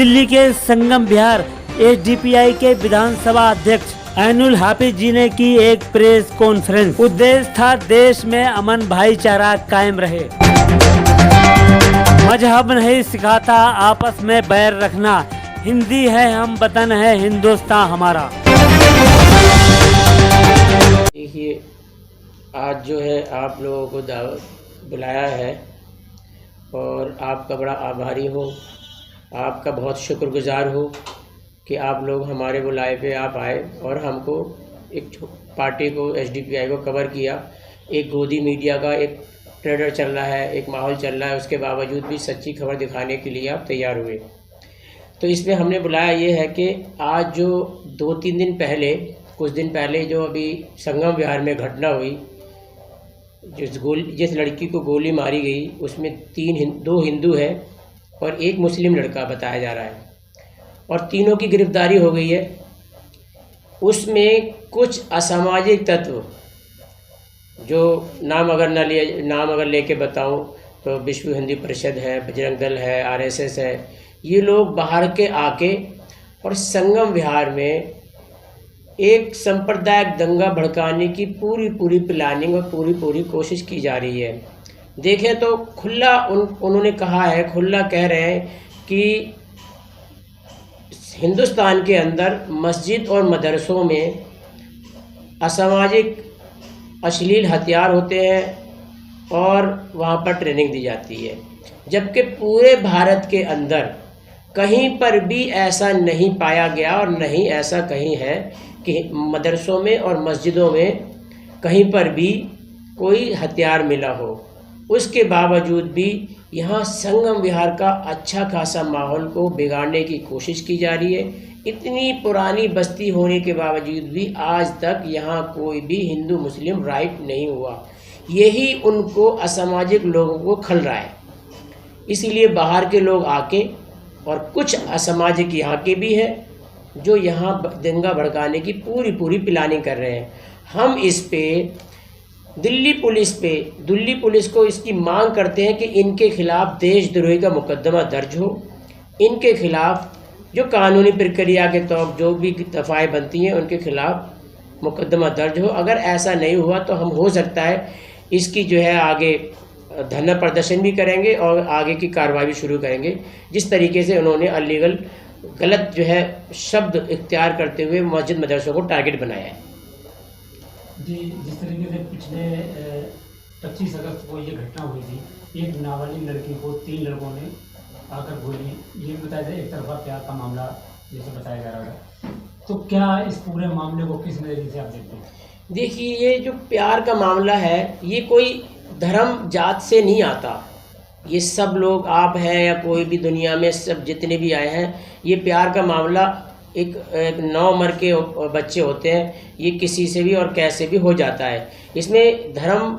दिल्ली के संगम विहार एसडीपीआई के विधानसभा अध्यक्ष ऐनुल हाफिज जी ने की एक प्रेस कॉन्फ्रेंस। उद्देश्य था देश में अमन भाईचारा कायम रहे। मजहब नहीं सिखाता आपस में बैर रखना, हिंदी है हम वतन है हिंदुस्तान हमारा। देखिए, आज जो है आप लोगों को दावत बुलाया है और आपका बड़ा आभारी हो, आपका बहुत शुक्रगुजार हो कि आप लोग हमारे बुलाए पे आप आए और हमको एक पार्टी को एसडीपीआई को कवर किया। एक गोदी मीडिया का एक ट्रेडर चल रहा है, एक माहौल चल रहा है, उसके बावजूद भी सच्ची खबर दिखाने के लिए आप तैयार हुए। तो इसमें हमने बुलाया ये है कि आज जो 2-3 दिन पहले, कुछ दिन पहले जो अभी संगम विहार में घटना हुई, जिस लड़की को गोली मारी गई उसमें 2 हिंदू है और एक मुस्लिम लड़का बताया जा रहा है और तीनों की गिरफ्तारी हो गई है। उसमें कुछ असामाजिक तत्व, जो नाम अगर लेके बताऊं तो विश्व हिंदू परिषद है, बजरंग दल है, आरएसएस है, ये लोग बाहर के आके और संगम विहार में एक सांप्रदायिक दंगा भड़काने की पूरी प्लानिंग और पूरी कोशिश की जा रही है। देखें तो खुला उन्होंने कहा है, खुला कह रहे हैं कि हिंदुस्तान के अंदर मस्जिद और मदरसों में असामाजिक अश्लील हथियार होते हैं और वहाँ पर ट्रेनिंग दी जाती है, जबकि पूरे भारत के अंदर कहीं पर भी ऐसा नहीं पाया गया और नहीं ऐसा कहीं है कि मदरसों में और मस्जिदों में कहीं पर भी कोई हथियार मिला हो। उसके बावजूद भी यहाँ संगम विहार का अच्छा खासा माहौल को बिगाड़ने की कोशिश की जा रही है। इतनी पुरानी बस्ती होने के बावजूद भी आज तक यहाँ कोई भी हिंदू मुस्लिम राइट नहीं हुआ। यही उनको असामाजिक लोगों को खल रहा है। इसीलिए बाहर के लोग आके और कुछ असामाजिक यहाँ के भी हैं जो यहाँ दंगा भड़काने की पूरी प्लानिंग कर रहे हैं। हम इस पे दिल्ली पुलिस को इसकी मांग करते हैं कि इनके खिलाफ देशद्रोही का मुकदमा दर्ज हो। इनके खिलाफ जो कानूनी प्रक्रिया के तहत जो भी दफ़ाएं बनती हैं उनके खिलाफ मुकदमा दर्ज हो। अगर ऐसा नहीं हुआ तो हम हो सकता है इसकी जो है आगे धरना प्रदर्शन भी करेंगे और आगे की कार्रवाई भी शुरू करेंगे। जिस तरीके से उन्होंने अलीगल गलत जो है शब्द इख्तियार करते हुए मस्जिद मदरसों को टारगेट बनाया है। जी, जिस तरीके से पिछले 25 अगस्त को ये घटना हुई थी, एक नाबालिग लड़की को 3 लड़कों ने आकर गोली, ये भी बताया जाए एक तरफा प्यार का मामला जैसे बताया जा रहा है, तो क्या इस पूरे मामले को किस नज़रिए से आप देखते हैं? देखिए, ये जो प्यार का मामला है ये कोई धर्म जात से नहीं आता। ये सब लोग, आप हैं या कोई भी दुनिया में सब जितने भी आए हैं, ये प्यार का मामला एक 9 उम्र के बच्चे होते हैं, ये किसी से भी और कैसे भी हो जाता है। इसमें धर्म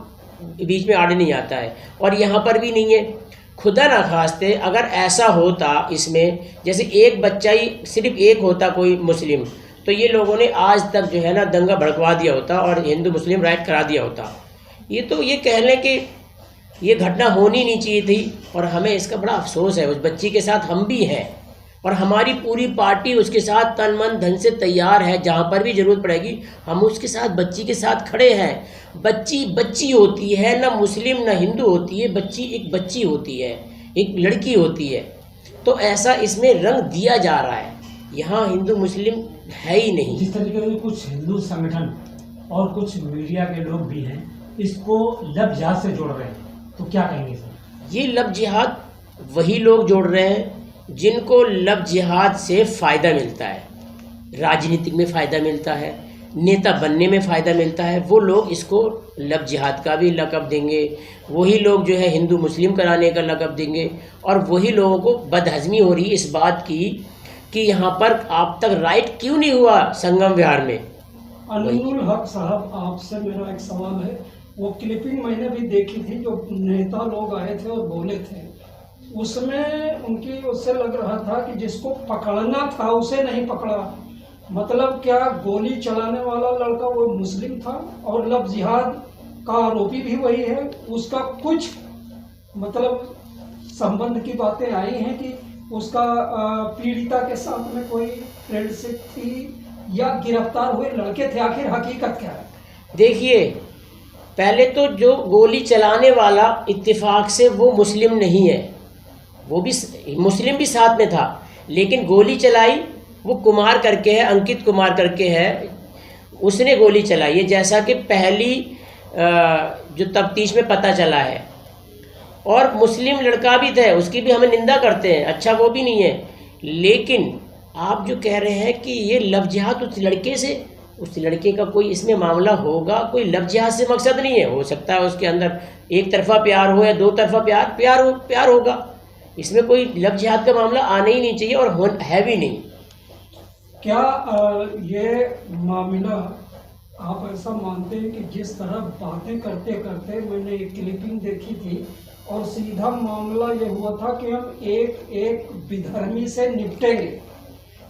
बीच में आड़े नहीं आता है और यहाँ पर भी नहीं है। खुदा न खास्ते अगर ऐसा होता, इसमें जैसे एक बच्चा ही सिर्फ एक होता कोई मुस्लिम, तो ये लोगों ने आज तक जो है ना दंगा भड़कवा दिया होता और हिंदू मुस्लिम राइट करा दिया होता। ये कह लें कि ये घटना होनी नहीं चाहिए थी और हमें इसका बड़ा अफसोस है। उस बच्ची के साथ हम भी हैं और हमारी पूरी पार्टी उसके साथ तन मन धन से तैयार है। जहाँ पर भी ज़रूरत पड़ेगी हम उसके साथ, बच्ची के साथ खड़े हैं। बच्ची होती है, ना मुस्लिम ना हिंदू होती है, बच्ची एक बच्ची होती है, एक लड़की होती है। तो ऐसा इसमें रंग दिया जा रहा है, यहाँ हिंदू मुस्लिम है ही नहीं। जिस तरीके से कुछ हिंदू संगठन और कुछ मीडिया के लोग भी हैं इसको लव जिहाद से जोड़ रहे हैं, तो क्या कहेंगे सर? ये लव जिहाद वही लोग जोड़ रहे हैं जिनको लव जिहाद से फ़ायदा मिलता है, राजनीति में फ़ायदा मिलता है, नेता बनने में फ़ायदा मिलता है। वो लोग इसको लव जिहाद का भी लक़ब देंगे, वही लोग जो है हिंदू मुस्लिम कराने का लक़ब देंगे और वही लोगों को बदहज़मी हो रही इस बात की कि यहाँ पर आप तक राइट क्यों नहीं हुआ संगम विहार में। अनूरुल हक साहब, आपसे मेरा एक सवाल है। वो क्लिपिंग मैंने भी देखी थी जो नेता लोग आए थे और बोले थे, उसमें उससे लग रहा था कि जिसको पकड़ना था उसे नहीं पकड़ा। मतलब क्या गोली चलाने वाला लड़का वो मुस्लिम था और लव जिहाद का आरोपी भी वही है। उसका कुछ मतलब संबंध की बातें आई हैं कि उसका पीड़िता के साथ में कोई फ्रेंडशिप थी या गिरफ्तार हुए लड़के थे, आखिर हकीकत क्या है? देखिए, पहले तो जो गोली चलाने वाला इत्तेफाक से वो मुस्लिम नहीं है, वो भी मुस्लिम भी साथ में था, लेकिन गोली चलाई वो कुमार करके है, अंकित कुमार करके है, उसने गोली चलाई है, जैसा कि पहली जो तफ्तीश में पता चला है। और मुस्लिम लड़का भी था, उसकी भी हमें निंदा करते हैं, अच्छा वो भी नहीं है। लेकिन आप जो कह रहे हैं कि ये लव जिहाद उस लड़के से, उस लड़के का कोई इसमें मामला होगा, कोई लव जिहाद से मकसद नहीं है। हो सकता है उसके अंदर एक तरफा प्यार हो या दो तरफा प्यार होगा, इसमें कोई लव जिहाद का मामला आना ही नहीं चाहिए और है भी नहीं। क्या ये मामला आप ऐसा मानते हैं कि जिस तरह बातें करते करते मैंने एक क्लिपिंग देखी थी और सीधा मामला ये हुआ था कि हम एक एक विधर्मी से निपटेंगे,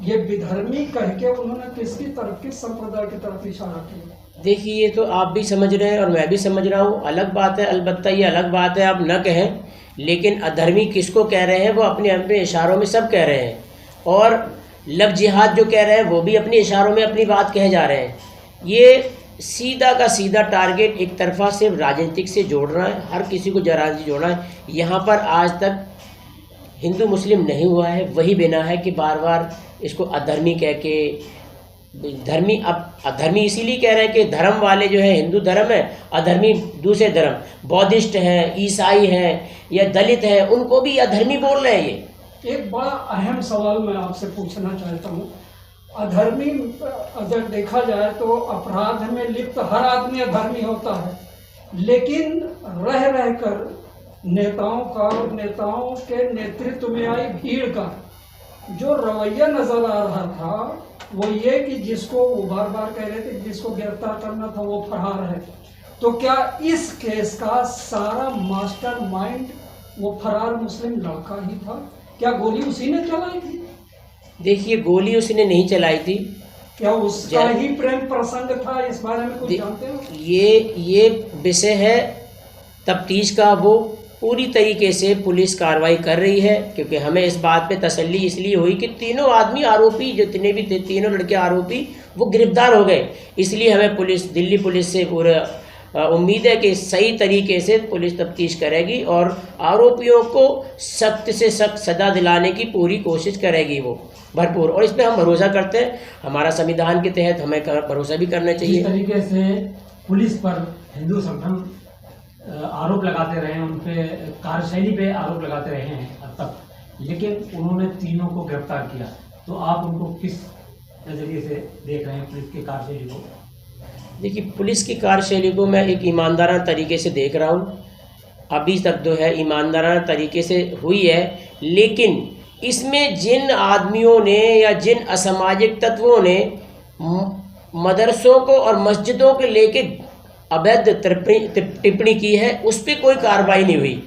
ये विधर्मी कह के उन्होंने किसकी तरफ, किस संप्रदाय की तरफ इशारा किया? देखिए, ये तो आप भी समझ रहे हैं और मैं भी समझ रहा हूँ, अलग बात है, अलबत्ता ये अलग बात है, आप न कहें, लेकिन अधर्मी किसको कह रहे हैं वो अपने अपने इशारों में सब कह रहे हैं। और लव जिहाद जो कह रहे हैं वो भी अपने इशारों में अपनी बात कहे जा रहे हैं। ये सीधा का सीधा टारगेट एक तरफा से राजनीतिक से जोड़ना है, हर किसी को राजनीति जोड़ना है। यहाँ पर आज तक हिंदू मुस्लिम नहीं हुआ है, वही बिना है कि बार बार इसको अधर्मी कह के धर्मी, अब अधर्मी इसीलिए कह रहे हैं कि धर्म वाले जो है हिंदू धर्म है, अधर्मी दूसरे धर्म, बौद्धिस्ट हैं, ईसाई हैं या दलित हैं, उनको भी अधर्मी बोल रहे हैं। ये एक बड़ा अहम सवाल मैं आपसे पूछना चाहता हूँ। अधर्मी अगर देखा जाए तो अपराध में लिप्त हर आदमी अधर्मी होता है, लेकिन रह रहकर नेताओं के नेतृत्व में आई भीड़ का जो रवैया नजर आ रहा था वो ये कि जिसको वो बार बार कह रहे थे जिसको गिरफ्तार करना था वो फरार है, तो क्या इस केस का सारा मास्टरमाइंड वो फरार मुस्लिम लड़का ही था? क्या गोली उसी ने चलाई थी? देखिए, गोली उसने नहीं चलाई थी। क्या उसका ही प्रेम प्रसंग था? इस बारे में कुछ जानते हो? ये विषय है तफ्तीश का, वो पूरी तरीके से पुलिस कार्रवाई कर रही है, क्योंकि हमें इस बात पे तसल्ली इसलिए हुई कि तीनों आदमी आरोपी जितने भी थे, तीनों लड़के आरोपी वो गिरफ्तार हो गए। इसलिए हमें दिल्ली पुलिस से पूरा उम्मीद है कि सही तरीके से पुलिस तफ्तीश करेगी और आरोपियों को सख्त से सख्त सजा दिलाने की पूरी कोशिश करेगी वो भरपूर, और इस पर हम भरोसा करते हैं। हमारा संविधान के तहत हमें भरोसा भी करना चाहिए। जिस तरीके से पुलिस पर हिंदू संगठन आरोप लगाते रहे, उन पे कार्यशैली पे आरोप लगाते रहे हैं अब तक, लेकिन उन्होंने तीनों को गिरफ्तार किया, तो आप उनको किस नज़रिए से देख रहे हैं पुलिस की कार्यशैली को? देखिए, पुलिस की कार्यशैली को मैं एक ईमानदाराना तरीके से देख रहा हूँ। अभी तक जो है ईमानदाराना तरीके से हुई है, लेकिन इसमें जिन आदमियों ने या जिन असामाजिक तत्वों ने मदरसों को और मस्जिदों के लेके अवैध टिप्पणी की है, उस पर कोई कार्रवाई नहीं हुई।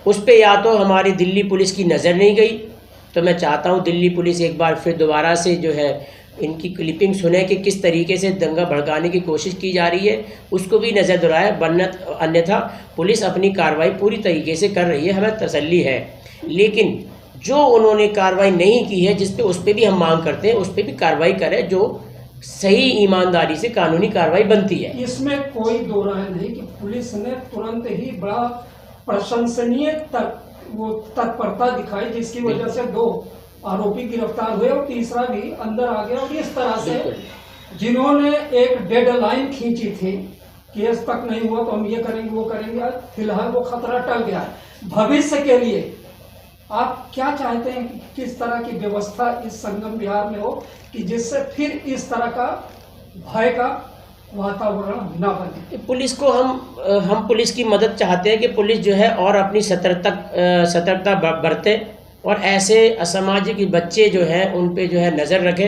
उस पर या तो हमारी दिल्ली पुलिस की नज़र नहीं गई, तो मैं चाहता हूँ दिल्ली पुलिस एक बार फिर दोबारा से जो है इनकी क्लिपिंग सुने कि किस तरीके से दंगा भड़काने की कोशिश की जा रही है, उसको भी नज़र दोहराए, अन्यथा पुलिस अपनी कार्रवाई पूरी तरीके से कर रही है, हमें तसल्ली है। लेकिन जो उन्होंने कार्रवाई नहीं की है, जिस पे उस पर भी हम मांग करते हैं, उस पर भी कार्रवाई करें जो सही ईमानदारी से कानूनी कार्रवाई बनती है। इसमें कोई दो राय नहीं कि पुलिस ने तुरंत ही बड़ा प्रशंसनीय तत्परता दिखाई, जिसकी वजह से 2 आरोपी गिरफ्तार हुए और तीसरा भी अंदर आ गया। और इस तरह से जिन्होंने एक डेडलाइन खींची थी, केस तक नहीं हुआ तो हम ये करेंगे वो करेंगे, फिलहाल वो खतरा टल गया है। भविष्य के लिए आप क्या चाहते हैं कि किस तरह की व्यवस्था इस संगम बिहार में हो कि जिससे फिर इस तरह का भय का वातावरण ना बने? पुलिस को हम पुलिस की मदद चाहते हैं कि पुलिस जो है और अपनी सतर्कता बरते और ऐसे असामाजिक बच्चे जो हैं उन पे जो है नज़र रखे।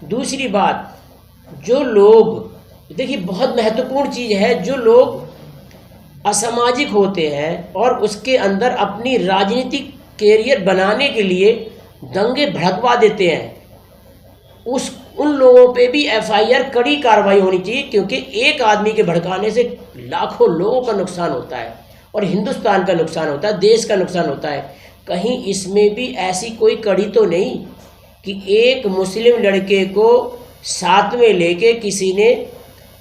दूसरी बात, जो लोग, देखिए बहुत महत्वपूर्ण चीज़ है, जो लोग असामाजिक होते हैं और उसके अंदर अपनी राजनीतिक कैरियर बनाने के लिए दंगे भड़कवा देते हैं, उन लोगों पे भी FIR कड़ी कार्रवाई होनी चाहिए, क्योंकि एक आदमी के भड़काने से लाखों लोगों का नुकसान होता है और हिंदुस्तान का नुकसान होता है, देश का नुकसान होता है। कहीं इसमें भी ऐसी कोई कड़ी तो नहीं कि एक मुस्लिम लड़के को साथ में लेके किसी ने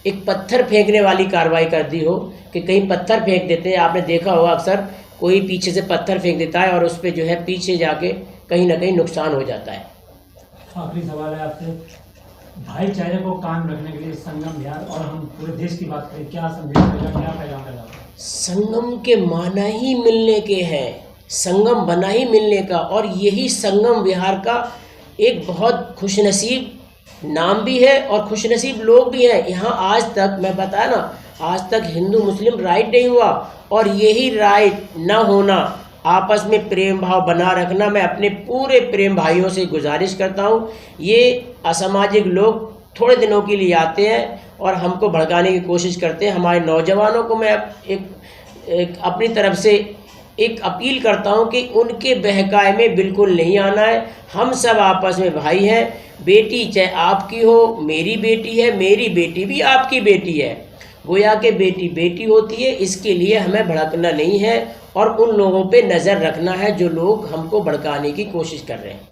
एक पत्थर फेंकने वाली कार्रवाई कर दी हो, कि कहीं पत्थर फेंक देते हैं, आपने देखा होगा अक्सर कोई पीछे से पत्थर फेंक देता है और उस पर जो है पीछे जाके कहीं ना कहीं नुकसान हो जाता है। आखिरी सवाल है आपसे, भाईचारे को कायम रखने के लिए संगम विहार और हम पूरे देश की बात करें, क्या संदेश देगा, क्या पैगाम देगा? संगम के माना ही मिलने के हैं, संगम बना ही मिलने का, और यही संगम विहार का एक बहुत खुशनसीब नाम भी है और खुशनसीब लोग भी हैं। यहाँ आज तक मैं बताया ना, आज तक हिंदू मुस्लिम राइट नहीं हुआ, और यही राइट न होना, आपस में प्रेम भाव बना रखना, मैं अपने पूरे प्रेम भाइयों से गुजारिश करता हूँ। ये असामाजिक लोग थोड़े दिनों के लिए आते हैं और हमको भड़काने की कोशिश करते हैं। हमारे नौजवानों को मैं एक अपनी तरफ से एक अपील करता हूं कि उनके बहकाए में बिल्कुल नहीं आना है। हम सब आपस में भाई हैं। बेटी चाहे आपकी हो, मेरी बेटी है, मेरी बेटी भी आपकी बेटी है, गोया के बेटी बेटी होती है। इसके लिए हमें भड़कना नहीं है और उन लोगों पे नज़र रखना है जो लोग हमको भड़काने की कोशिश कर रहे हैं।